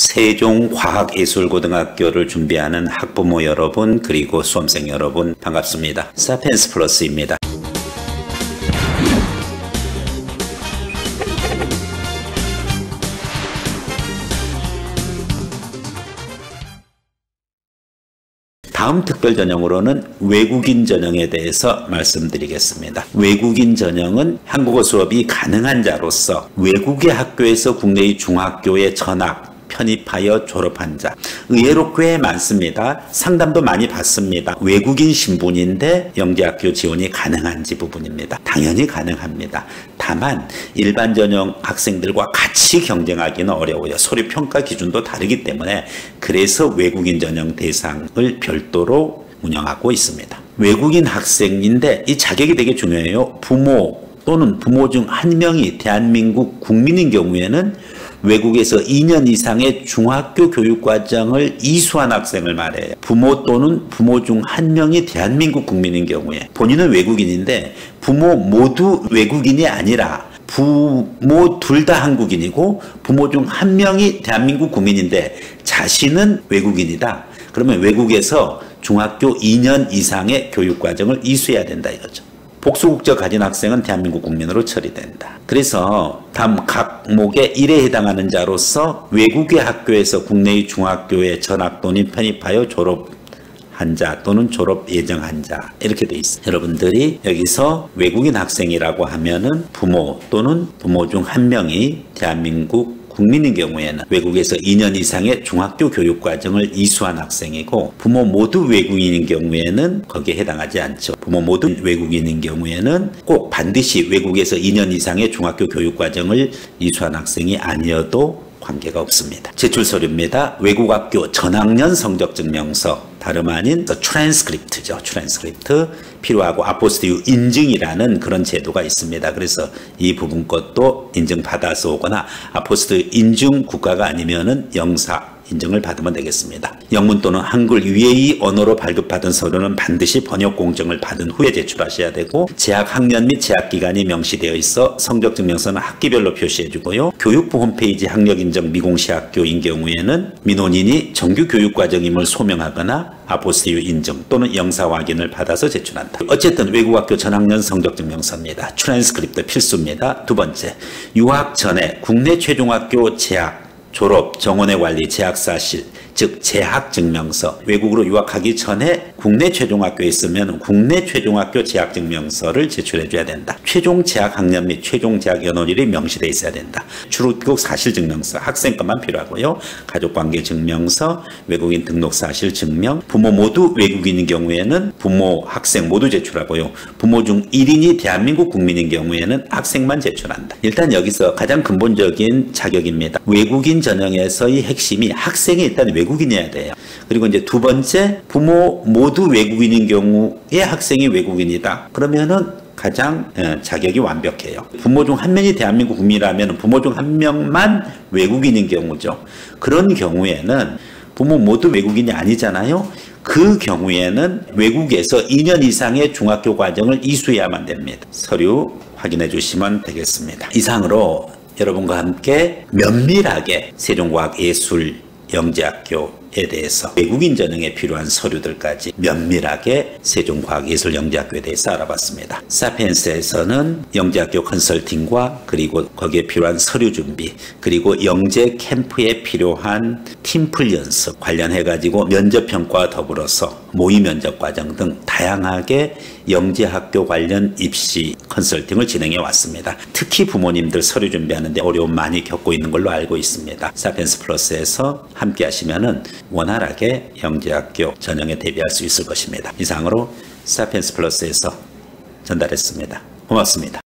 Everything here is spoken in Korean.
세종과학예술고등학교를 준비하는 학부모 여러분 그리고 수험생 여러분 반갑습니다. 사피엔스 플러스입니다. 다음 특별 전형으로는 외국인 전형에 대해서 말씀드리겠습니다. 외국인 전형은 한국어 수업이 가능한 자로서 외국의 학교에서 국내의 중학교에 전학, 편입하여 졸업한 자. 의외로 꽤 많습니다. 상담도 많이 받습니다. 외국인 신분인데 영재학교 지원이 가능한지 부분입니다. 당연히 가능합니다. 다만 일반 전형 학생들과 같이 경쟁하기는 어려워요. 서류 평가 기준도 다르기 때문에 그래서 외국인 전형 대상을 별도로 운영하고 있습니다. 외국인 학생인데 이 자격이 되게 중요해요. 부모 또는 부모 중 한 명이 대한민국 국민인 경우에는 외국에서 2년 이상의 중학교 교육과정을 이수한 학생을 말해요. 부모 또는 부모 중 한 명이 대한민국 국민인 경우에 본인은 외국인인데 부모 모두 외국인이 아니라 부모 둘 다 한국인이고 부모 중 한 명이 대한민국 국민인데 자신은 외국인이다. 그러면 외국에서 중학교 2년 이상의 교육과정을 이수해야 된다 이거죠. 복수국적 가진 학생은 대한민국 국민으로 처리된다. 그래서 다음 각목의 1에 해당하는 자로서 외국의 학교에서 국내의 중학교에 전학 또는 편입하여 졸업한 자 또는 졸업 예정한 자 이렇게 돼 있어요. 여러분들이 여기서 외국인 학생이라고 하면은 부모 또는 부모 중 한 명이 대한민국 국민인 경우에는 외국에서 2년 이상의 중학교 교육과정을 이수한 학생이고 부모 모두 외국인인 경우에는 거기에 해당하지 않죠. 부모 모두 외국인인 경우에는 꼭 반드시 외국에서 2년 이상의 중학교 교육과정을 이수한 학생이 아니어도 관계가 없습니다. 제출 서류입니다. 외국학교 전학년 성적증명서 다름 아닌 트랜스크립트죠. 트랜스크립트 필요하고 아포스티유 인증이라는 그런 제도가 있습니다. 그래서 이 부분 것도 인증받아서 오거나 아포스티유 인증 국가가 아니면은 영사 인증을 받으면 되겠습니다. 영문 또는 한글 유예의 언어로 발급받은 서류는 반드시 번역 공증을 받은 후에 제출하셔야 되고 재학 학년 및 재학 기간이 명시되어 있어 성적증명서는 학기별로 표시해 주고요. 교육부 홈페이지 학력인정 미공시 학교인 경우에는 민원인이 정규 교육과정임을 소명하거나 아포스티유 인증 또는 영사 확인을 받아서 제출한다. 어쨌든 외국학교 전학년 성적증명서입니다. 트랜스크립트 필수입니다. 두 번째, 유학 전에 국내 최종학교 재학 졸업, 정원의 관리, 재학 사실, 즉 재학 증명서. 외국으로 유학하기 전에 국내 최종학교에 있으면 국내 최종학교 재학 증명서를 제출해 줘야 된다. 최종 재학 학년 및 최종 재학 연원일이 명시되어 있어야 된다. 출국 사실 증명서, 학생 것만 필요하고요. 가족관계 증명서, 외국인 등록 사실 증명, 부모 모두 외국인인 경우에는 부모, 학생 모두 제출하고요. 부모 중 1인이 대한민국 국민인 경우에는 학생만 제출한다. 일단 여기서 가장 근본적인 자격입니다. 외국인 전형에서의 핵심이 학생이 일단 외국인이어야 돼요. 그리고 이제 두 번째, 부모 모두 외국인인 경우에 학생이 외국인이다. 그러면은 가장 자격이 완벽해요. 부모 중 한 명이 대한민국 국민이라면 부모 중 한 명만 외국인인 경우죠. 그런 경우에는 부모 모두 외국인이 아니잖아요. 그 경우에는 외국에서 2년 이상의 중학교 과정을 이수해야만 됩니다. 서류 확인해 주시면 되겠습니다. 이상으로 여러분과 함께 면밀하게 세종과학예술 영재학교에 대해서 외국인 전형에 필요한 서류들까지 면밀하게 세종과학예술영재학교에 대해서 알아봤습니다. 사피엔스에서는 영재학교 컨설팅과 그리고 거기에 필요한 서류 준비 그리고 영재 캠프에 필요한 팀플 연습 관련해가지고 면접평가와 더불어서 모의 면접 과정 등 다양하게 영재학교 관련 입시 컨설팅을 진행해 왔습니다. 특히 부모님들 서류 준비하는데 어려움 많이 겪고 있는 걸로 알고 있습니다. 사피엔스 플러스에서 함께 하시면은 원활하게 영재학교 전형에 대비할 수 있을 것입니다. 이상으로 사피엔스 플러스에서 전달했습니다. 고맙습니다.